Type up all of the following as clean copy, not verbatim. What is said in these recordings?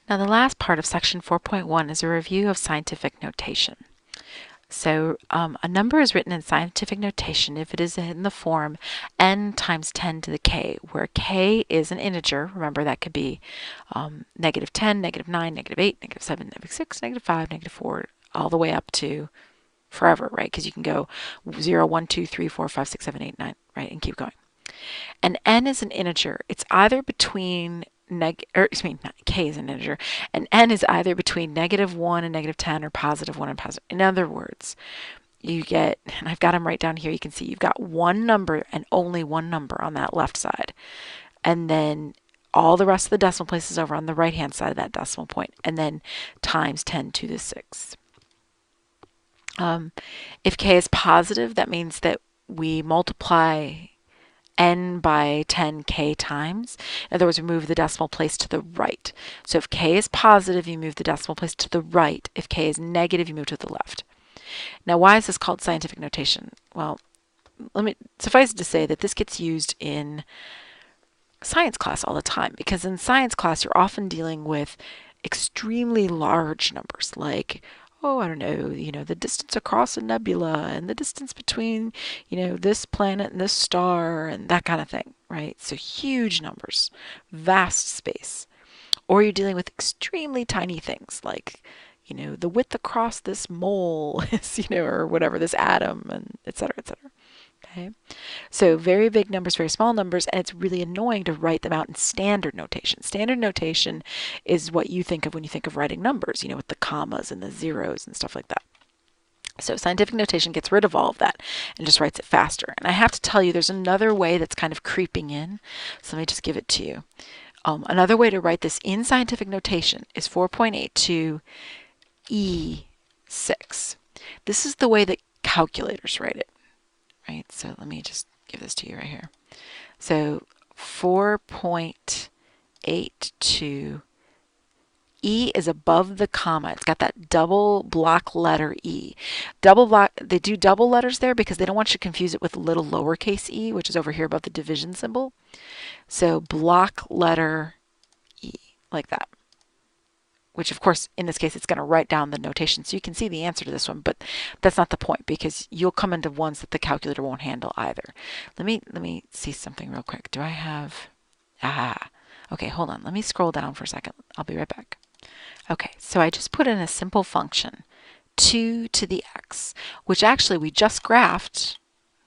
Now, the last part of section 4.1 is a review of scientific notation. So a number is written in scientific notation if it is in the form n times 10 to the k, where k is an integer. Remember, that could be -10, -9, -8, -7, -6, -5, -4, all the way up to forever, right? Because you can go 0, 1, 2, 3, 4, 5, 6, 7, 8, 9, right? And keep going. And n is an integer. It's either between k is an integer, and n is either between -1 and -10 or +1 and positive. In other words, you get, and I've got them right down here, you can see you've got one number and only one number on that left side. And then all the rest of the decimal places over on the right hand side of that decimal point, and then times 10 to the 6th. If k is positive, that means that we multiply n by 10k times. In other words, we move the decimal place to the right. So if k is positive, you move the decimal place to the right. If k is negative, you move to the left. Now, why is this called scientific notation? Well, let me suffice it to say that this gets used in science class all the time, because in science class you're often dealing with extremely large numbers, like, oh, I don't know, the distance across a nebula and the distance between, this planet and this star and that kind of thing, right? So huge numbers, vast space. Or you're dealing with extremely tiny things like, the width across this mole is, or whatever, this atom, and et cetera, et cetera. Okay. So very big numbers, very small numbers, and it's really annoying to write them out in standard notation. Standard notation is what you think of when you think of writing numbers, with the commas and the zeros and stuff like that. So scientific notation gets rid of all of that and just writes it faster. And I have to tell you, there's another way that's kind of creeping in. So let me just give it to you. Another way to write this in scientific notation is 4.82 E6. This is the way that calculators write it. Right, so let me just give this to you right here. So 4.82, E is above the comma. It's got that double block letter E. Double block, they do double letters there because they don't want you to confuse it with little lowercase e, which is over here above the division symbol. So block letter E, like that. Which, of course, in this case, it's going to write down the notation. So you can see the answer to this one, but that's not the point, because you'll come into ones that the calculator won't handle either. Let me see something real quick. Do I have... Okay, hold on. Let me scroll down for a second. I'll be right back. Okay, so I just put in a simple function, 2 to the x, which actually we just graphed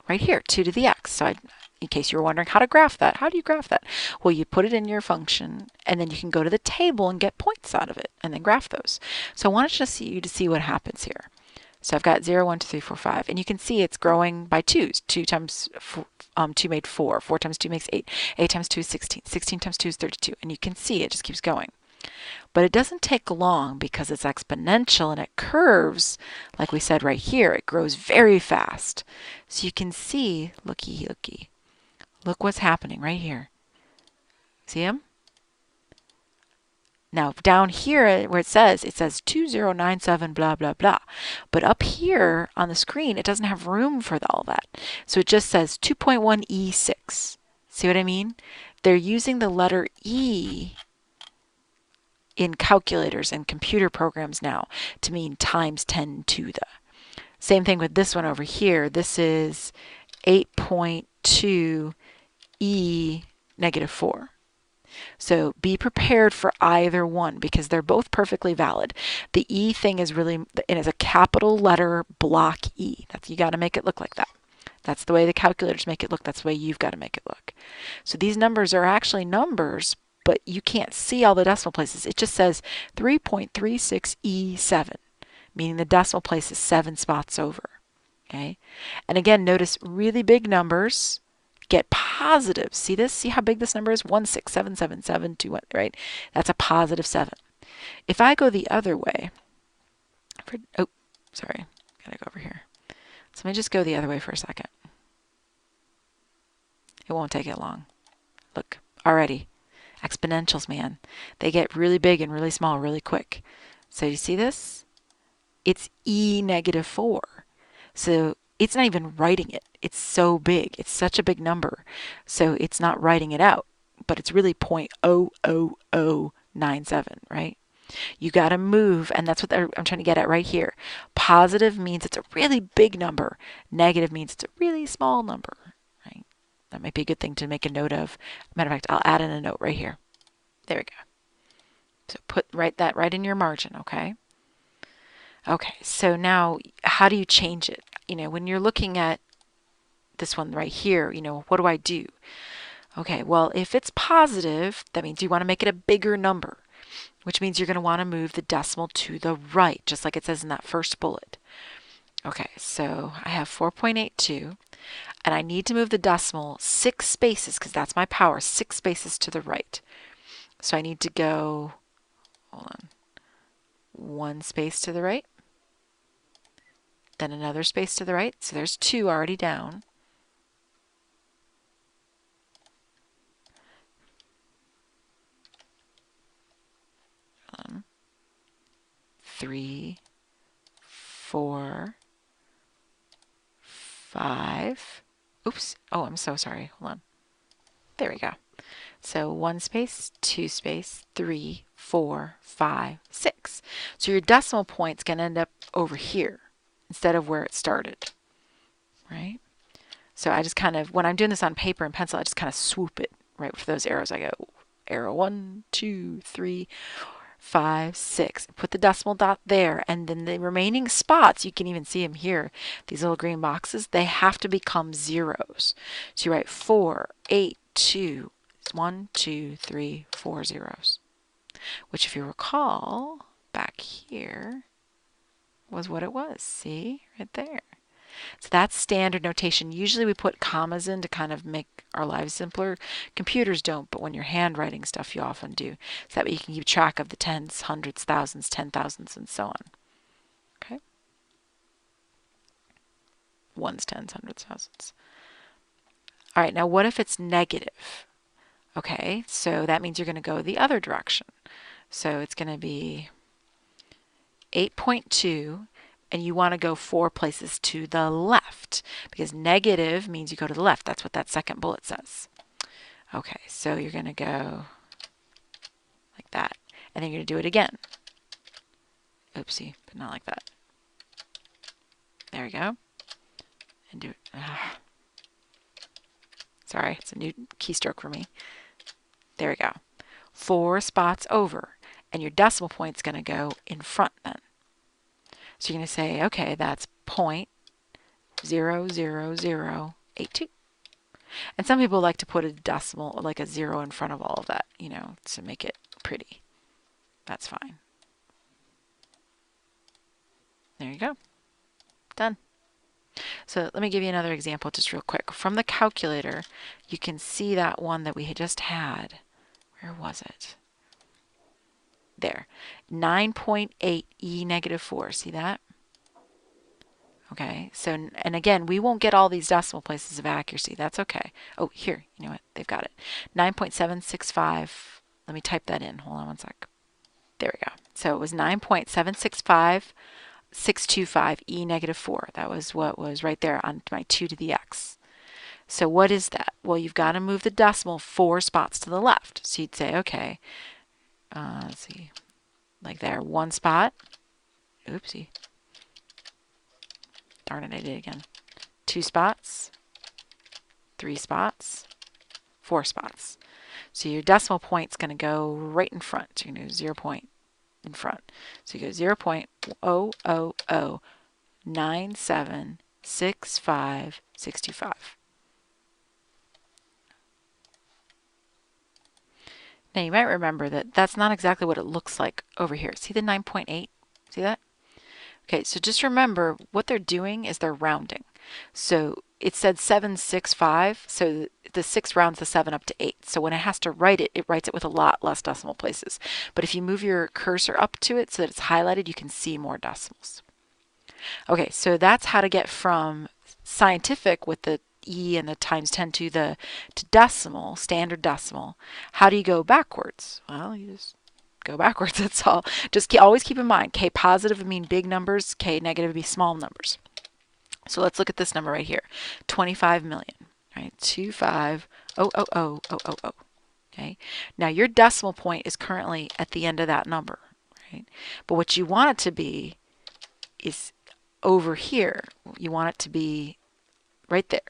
right here, 2 to the x. So in case you were wondering how to graph that, how do you graph that? Well, you put it in your function, and then you can go to the table and get points out of it, and then graph those. So I wanted you to see what happens here. So I've got 0, 1, 2, 3, 4, 5, and you can see it's growing by 2s. 2 times 2 made 4. 4 times 2 makes 8. 8 times 2 is 16. 16 times 2 is 32. And you can see it just keeps going. But it doesn't take long because it's exponential and it curves, like we said right here. It grows very fast. So you can see, looky. Look what's happening right here. See them? Now down here where it says 2097 blah blah blah. But up here on the screen it doesn't have room for all that. So it just says 2.1 E6. See what I mean? They're using the letter E in calculators and computer programs now to mean times 10 to the. Same thing with this one over here. This is 8.2 E -4. So be prepared for either one because they're both perfectly valid. The E thing is really, it is a capital letter block E. You got to make it look like that. That's the way the calculators make it look. That's the way you've got to make it look. So these numbers are actually numbers, but you can't see all the decimal places. It just says 3.36E7, meaning the decimal place is 7 spots over. Okay, and again, notice really big numbers get positive. See this? See how big this number is? 1677721, right? That's a positive 7. If I go the other way, sorry, gotta go over here. So let me just go the other way for a second. It won't take it long. Look, already, exponentials, man. They get really big and really small really quick. So you see this? It's E -4. So it's not even writing it. It's so big. It's such a big number. So it's not writing it out, but it's really 0.00097, right? You got to move, and that's what I'm trying to get at right here. Positive means it's a really big number. Negative means it's a really small number. Right? That might be a good thing to make a note of. Matter of fact, I'll add in a note right here. There we go. So write that right in your margin, okay? Okay, so now how do you change it? When you're looking at this one right here, what do I do? Okay, well, if it's positive, that means you want to make it a bigger number, which means you're going to want to move the decimal to the right, just like it says in that first bullet. Okay, so I have 4.82, and I need to move the decimal 6 spaces, because that's my power, 6 spaces to the right. So I need to go, hold on, 1 space to the right, then another space to the right. So there's 2 already down. 3, 4, 5. Oops. Oh, I'm so sorry. Hold on. There we go. So 1 space, 2 space, 3, 4, 5, 6. So your decimal point's going to end up over here instead of where it started, right? So I just kind of, when I'm doing this on paper and pencil, I just kind of swoop it right for those arrows. I go arrow 1, 2, 3, 5, 6. Put the decimal dot there, and then the remaining spots, you can even see them here, these little green boxes, they have to become zeros. So you write 4, 8, 2, 1, 2, 3, 4 zeros, which if you recall, back here was what it was. See, right there. So that's standard notation. Usually we put commas in to kind of make our lives simpler. Computers don't, but when you're handwriting stuff, you often do. So that way you can keep track of the tens, hundreds, thousands, 10,000s, and so on. Okay? Ones, tens, hundreds, thousands. All right, now what if it's negative? Okay, so that means you're going to go the other direction. So it's going to be 8.2, and you want to go 4 places to the left, because negative means you go to the left. That's what that second bullet says. Okay, so you're going to go like that, and then you're going to do it again. Oopsie, but not like that. There we go. And do it. Sorry, it's a new keystroke for me. There we go. 4 spots over, and your decimal point's going to go in front then. So you're going to say, okay, that's 0.00082. And some people like to put a decimal, like a 0 in front of all of that, to make it pretty. That's fine. There you go. Done. So let me give you another example just real quick. From the calculator, you can see that one that we had just had. Where was it? There. 9.8 e negative 4. See that? Okay, so, and again, we won't get all these decimal places of accuracy. That's okay. Oh, here, you know what? They've got it. 9.765. Let me type that in. Hold on one sec. There we go. So it was 9.765625 e negative 4. That was what was right there on my 2 to the x. So what is that? Well, you've got to move the decimal 4 spots to the left. So you'd say, okay, let's see, like there, 1 spot. Oopsie. Darn it, I did it again. 2 spots, 3 spots, 4 spots. So your decimal point's going to go right in front. So you're going to do 0 point in front. So you go 0.000976565. Now you might remember that that's not exactly what it looks like over here. See the 9.8? See that? Okay, so just remember what they're doing is they're rounding. So it said 765, so the 6 rounds the 7 up to 8. So when it has to write it, it writes it with a lot less decimal places. But if you move your cursor up to it so that it's highlighted, you can see more decimals. Okay, so that's how to get from scientific with the E and the times 10 to decimal, standard decimal. How do you go backwards? Well, you just go backwards, that's all. Just always keep in mind, K positive would mean big numbers, K negative would be small numbers. So let's look at this number right here, 25 million, right? 2500000. Okay. Now your decimal point is currently at the end of that number, right? But what you want it to be is over here. You want it to be right there.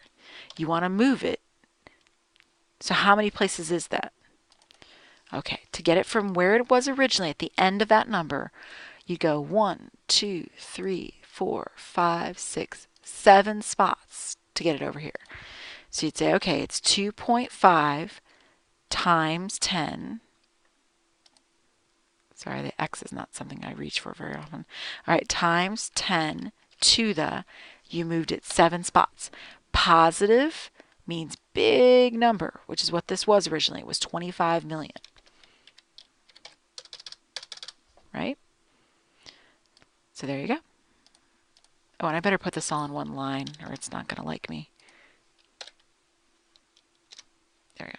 You want to move it. So how many places is that? Okay, to get it from where it was originally at the end of that number, you go 1, 2, 3, 4, 5, 6, 7 spots to get it over here. So you'd say, okay, it's 2.5 times 10. Sorry, the x is not something I reach for very often. All right, times 10 to the, you moved it 7 spots. Positive means big number, which is what this was originally. It was 25 million. Right? So there you go. Oh, and I better put this all in one line or it's not going to like me. There we go.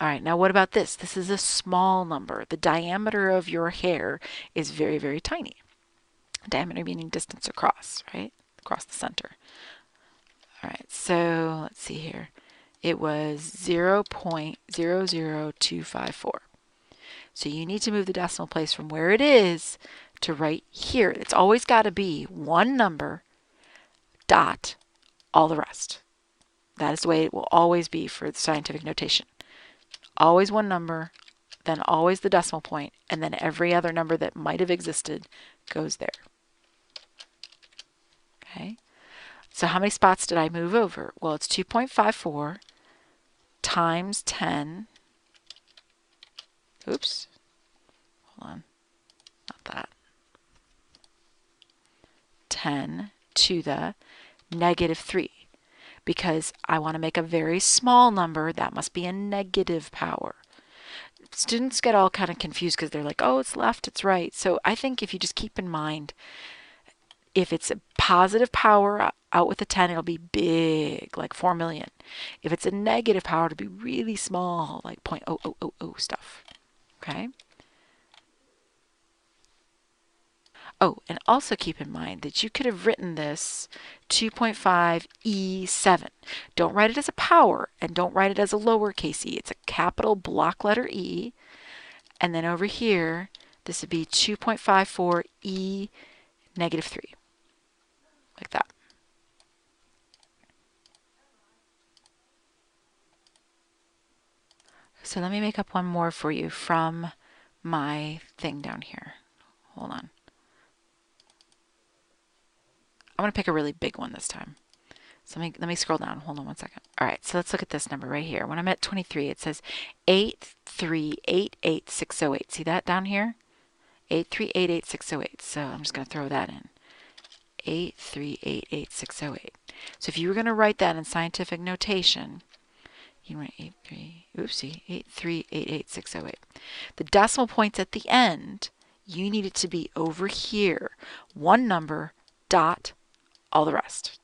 All right, now what about this? This is a small number. The diameter of your hair is very, very tiny. Diameter meaning distance across, right? Across the center. All right, so let's see here. It was 0.00254. So you need to move the decimal place from where it is to right here. It's always got to be one number, dot, all the rest. That is the way it will always be for the scientific notation. Always one number, then always the decimal point, and then every other number that might have existed goes there. Okay. So how many spots did I move over? Well, it's 2.54 times 10. Oops. Hold on. Not that. 10 to the negative 3. Because I want to make a very small number, that must be a negative power. Students get all kind of confused because they're like, oh, it's left, it's right. So I think if you just keep in mind, if it's a positive power out with a 10, it'll be big, like 4 million. If it's a negative power, it'll be really small, like 0.0000 stuff. Okay? Oh, and also keep in mind that you could have written this 2.5 E7. Don't write it as a power and don't write it as a lowercase e. It's a capital block letter E. And then over here, this would be 2.54 E negative 3. Like that. So let me make up one more for you from my thing down here. Hold on. I'm going to pick a really big one this time. So let me scroll down. Hold on one second. All right, so let's look at this number right here. When I'm at 23, it says 8388608. See that down here? 8388608. So I'm just going to throw that in. 8388608. So if you were going to write that in scientific notation, you write 8388608. The decimal points at the end, you need it to be over here. One number, dot, all the rest.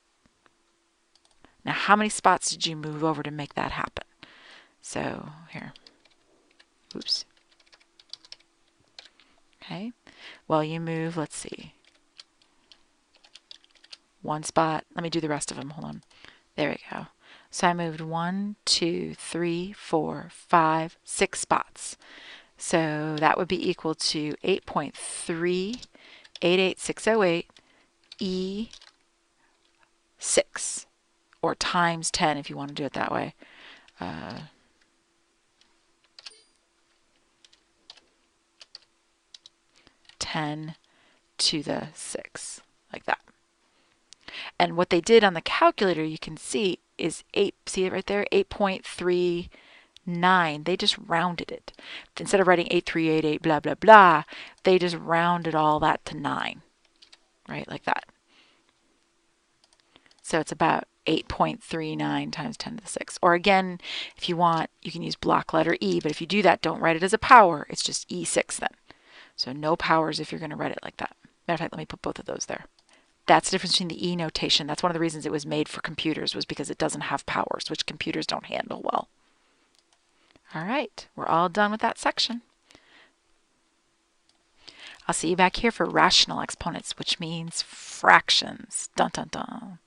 Now, how many spots did you move over to make that happen? So, here. Oops. Okay. Well, you move, let's see. One spot. Let me do the rest of them. Hold on. There we go. So I moved 1, 2, 3, 4, 5, 6 spots. So that would be equal to 8.388608 E6. Or times 10 if you want to do it that way. 10 to the 6, like that. And what they did on the calculator, you can see, is 8, see it right there? 8.39. They just rounded it. Instead of writing 8388 blah, blah, blah, they just rounded all that to 9, right? Like that. So it's about 8.39 times 10 to the 6. Or again, if you want, you can use block letter E, but if you do that, don't write it as a power. It's just E6 then. So no powers if you're going to write it like that. Matter of fact, let me put both of those there. That's the difference between the E notation. That's one of the reasons it was made for computers, was because it doesn't have powers, which computers don't handle well. All right, we're all done with that section. I'll see you back here for rational exponents, which means fractions. Dun, dun, dun.